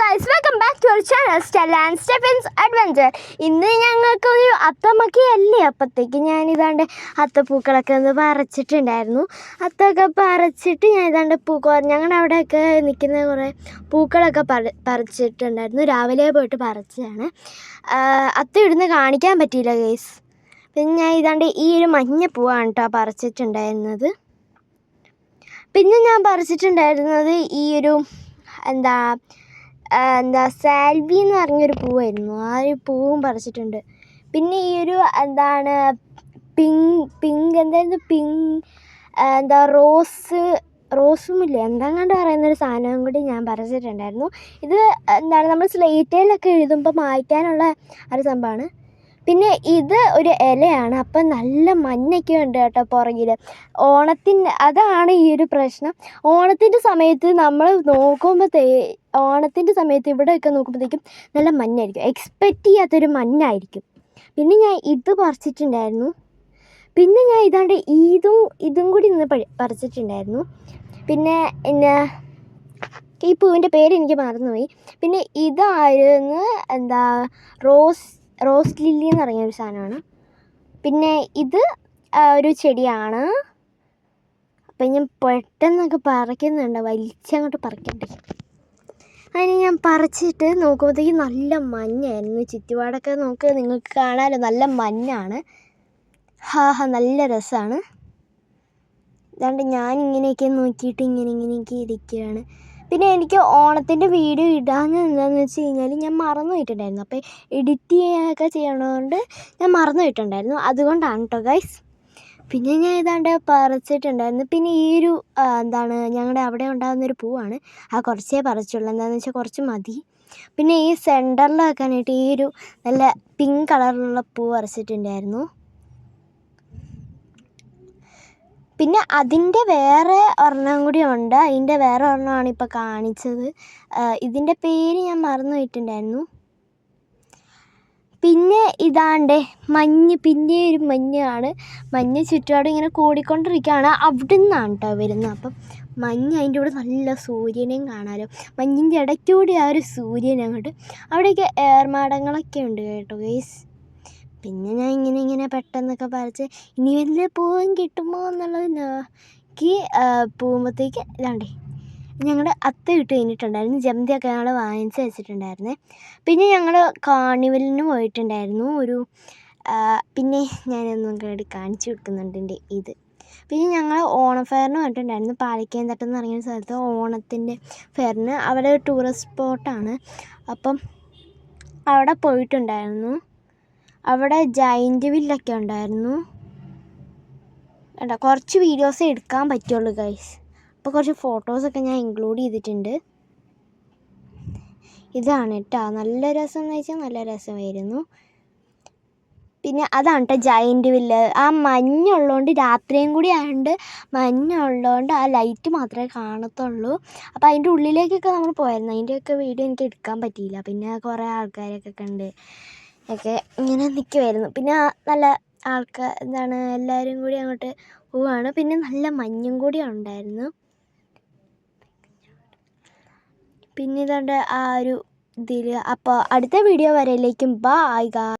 Guys, welcome back to our channel Stella and Stephen's adventure. ഇന്ന് ഞങ്ങൾക്കൊരു അത്തമൊക്കെ അല്ലേ, അപ്പോഴത്തേക്ക് ഞാനിതാണ്ട് അത്തപ്പൂക്കളൊക്കെ ഒന്ന് പറിച്ചിട്ടുണ്ടായിരുന്നു. അത്തൊക്കെ പറിച്ചിട്ട് ഞാൻ ഇതാണ്ട് ഞങ്ങളുടെ അവിടെയൊക്കെ നിൽക്കുന്ന കുറേ പൂക്കളൊക്കെ പറിച്ചിട്ടുണ്ടായിരുന്നു. രാവിലെ പോയിട്ട് പറിച്ചതാണ്. അത്ത ഇടുന്ന് കാണിക്കാൻ പറ്റിയില്ല ഗൈസ്. പിന്നെ ഞാൻ ഇതാണ്ട് ഈ ഒരു മഞ്ഞ പൂവാണ് കേട്ടോ പറിച്ചിട്ടുണ്ടായിരുന്നത്. പിന്നെ ഞാൻ പറിച്ചിട്ടുണ്ടായിരുന്നത് ഈ ഒരു എന്താ സാൽവി എന്ന് പറഞ്ഞൊരു പൂവായിരുന്നു. ആ ഒരു പൂവും പറിച്ചിട്ടുണ്ട്. പിന്നെ ഈ ഒരു റോസുമില്ലേ എന്താങ്ങാണ്ട് പറയുന്നൊരു സാധനവും കൂടി ഞാൻ പറിച്ചിട്ടുണ്ടായിരുന്നു. ഇത് നമ്മൾ സ്ലേറ്റിലൊക്കെ എഴുതുമ്പോൾ മായ്ക്കാനുള്ള ഒരു സംഭവമാണ്. പിന്നെ ഇത് ഒരു ഇലയാണ്. അപ്പം നല്ല മഞ്ഞൊക്കെ ഉണ്ട് കേട്ടോ പുറകിൽ. അതാണ് ഈ ഒരു പ്രശ്നം. ഓണത്തിൻ്റെ സമയത്ത് നമ്മൾ ഓണത്തിൻ്റെ സമയത്ത് ഇവിടെയൊക്കെ നോക്കുമ്പോഴത്തേക്കും നല്ല മഞ്ഞായിരിക്കും. എക്സ്പെക്റ്റ് ചെയ്യാത്തൊരു മഞ്ഞായിരിക്കും. പിന്നെ ഞാൻ ഇത് പറിച്ചിട്ടുണ്ടായിരുന്നു. പിന്നെ ഞാൻ ഇതും കൂടി ഇന്ന് പറിച്ചിട്ടുണ്ടായിരുന്നു. പിന്നെ ഈ പൂവിൻ്റെ പേര് എനിക്ക് മറന്നുപോയി. പിന്നെ ഇതായിരുന്നു റോസ് ലില്ലി എന്ന് പറഞ്ഞൊരു സാധനമാണ്. പിന്നെ ഇത് ഒരു ചെടിയാണ്. അപ്പം ഞാൻ പെട്ടെന്നൊക്കെ പറിക്കുന്നുണ്ട്, വലിച്ചങ്ങോട്ട് പറിക്കണ്ടേ. അതിന് ഞാൻ പറിച്ചിട്ട് നോക്കുമ്പോഴത്തേക്ക് നല്ല മഞ്ഞായിരുന്നു. ചുറ്റുപാടൊക്കെ നിങ്ങൾക്ക് കാണാമല്ലോ, നല്ല മഞ്ഞാണ്. നല്ല രസമാണ്. അതുകൊണ്ട് ഞാനിങ്ങനെയൊക്കെ നോക്കിയിട്ട് ഇങ്ങനെയൊക്കെ ഇരിക്കുകയാണ്. പിന്നെ എനിക്ക് ഓണത്തിൻ്റെ വീഡിയോ ഇടാമെന്ന് എന്താണെന്ന് വെച്ച് കഴിഞ്ഞാൽ ഞാൻ മറന്നു പോയിട്ടുണ്ടായിരുന്നു. അപ്പോൾ എഡിറ്റ് ചെയ്യാനൊക്കെ ചെയ്യണതുകൊണ്ട് ഞാൻ മറന്നു പോയിട്ടുണ്ടായിരുന്നു. അതുകൊണ്ടാണ് കേട്ടോ ഗൈസ്. പിന്നെ ഞാൻ ഇതാണ്ട് പറിച്ചിട്ടുണ്ടായിരുന്നു. പിന്നെ ഈ ഒരു ഞങ്ങളുടെ അവിടെ ഉണ്ടാകുന്നൊരു പൂവാണ്. കുറച്ചേ പറിച്ചുള്ളൂ. എന്താണെന്ന് വെച്ചാൽ കുറച്ച് മതി. പിന്നെ ഈ സെൻറ്ററിൽ വെക്കാനായിട്ട് ഈ ഒരു നല്ല പിങ്ക് കളറിലുള്ള പൂ പറിച്ചിട്ടുണ്ടായിരുന്നു. പിന്നെ അതിൻ്റെ വേറെ ഒരെണ്ണം കൂടി ഉണ്ട്. അതിൻ്റെ വേറെ ഒരെണ്ണമാണ് ഇപ്പോൾ കാണിച്ചത്. ഇതിൻ്റെ പേര് ഞാൻ മറന്നു പോയിട്ടുണ്ടായിരുന്നു. പിന്നെ ഇതാണ്ടേ പിന്നെ ഒരു മഞ്ഞാണ്. മഞ്ഞ് ചുറ്റുപാടും ഇങ്ങനെ കൂടിക്കൊണ്ടിരിക്കുകയാണ്. അവിടെ നിന്നാണ് കേട്ടോ വരുന്നത്. അപ്പം അതിൻ്റെ കൂടെ നല്ല സൂര്യനെയും കാണാമല്ലോ. മഞ്ഞിൻ്റെ ഇടയ്ക്കൂടി ആ ഒരു സൂര്യൻ അങ്ങോട്ട്. അവിടെയൊക്കെ ഏർമാടങ്ങളൊക്കെ ഉണ്ട് കേട്ടോ ഗൈസ്. പിന്നെ ഞാൻ ഇങ്ങനെ പെട്ടെന്നൊക്കെ പറിച്ച് ഇനി വലിയ പൂവും കിട്ടുമോ എന്നുള്ളത് നോക്കി പോകുമ്പോഴത്തേക്ക് ഇതാണ്ടേ ഞങ്ങളുടെ അത്ത ഇട്ട് കഴിഞ്ഞിട്ടുണ്ടായിരുന്നു. ജമന്തിയൊക്കെ ഞങ്ങൾ വാങ്ങിച്ച് വെച്ചിട്ടുണ്ടായിരുന്നേ. പിന്നെ ഞങ്ങൾ കാർണിവലിന് പോയിട്ടുണ്ടായിരുന്നു. പിന്നെ ഞാനൊന്നും കൂടി കാണിച്ചു കൊടുക്കുന്നുണ്ട് എൻ്റെ ഇത്. പിന്നെ ഞങ്ങൾ ഓണം ഫെയറിന് പോയിട്ടുണ്ടായിരുന്നു. പാലക്കയം തട്ടെന്ന് പറഞ്ഞൊരു സ്ഥലത്ത് ഓണത്തിൻ്റെ ഫെയറിന്. അവിടെ ടൂറിസ്റ്റ് സ്പോട്ടാണ്. അപ്പം അവിടെ പോയിട്ടുണ്ടായിരുന്നു. അവിടെ ജൈൻറ്റ് വില്ലൊക്കെ ഉണ്ടായിരുന്നു. കുറച്ച് വീഡിയോസേ എടുക്കാൻ പറ്റുള്ളൂ ഗൈസ്. അപ്പോൾ കുറച്ച് ഫോട്ടോസൊക്കെ ഞാൻ ഇൻക്ലൂഡ് ചെയ്തിട്ടുണ്ട്. ഇതാണ് കേട്ടോ നല്ല രസം എന്ന് വെച്ചാൽ നല്ല രസമായിരുന്നു. പിന്നെ അതാണ് കേട്ടോ ജൈൻറ്റ് വില്ല്. ആ മഞ്ഞുള്ളതുകൊണ്ട് രാത്രിയും കൂടി ആയതുകൊണ്ട് മഞ്ഞുള്ളതുകൊണ്ട് ആ ലൈറ്റ് മാത്രമേ കാണത്തുള്ളൂ. അപ്പോൾ അതിൻ്റെ ഉള്ളിലേക്കൊക്കെ നമ്മൾ പോയായിരുന്നു. അതിൻ്റെയൊക്കെ വീഡിയോ എനിക്ക് എടുക്കാൻ പറ്റിയില്ല. പിന്നെ കുറേ ആൾക്കാരൊക്കെ കണ്ട് ഒക്കെ ഇങ്ങനെ നിൽക്കുമായിരുന്നു. പിന്നെ നല്ല എല്ലാവരും കൂടി അങ്ങോട്ട് പോവുകയാണ്. പിന്നെ നല്ല മഞ്ഞും കൂടി ഉണ്ടായിരുന്നു. പിന്നെ ഇതുകൊണ്ട് ആ ഒരു ഇതിൽ. അപ്പോൾ അടുത്ത വീഡിയോ വരയിലേക്കും ബൈ ഗായ്സ്.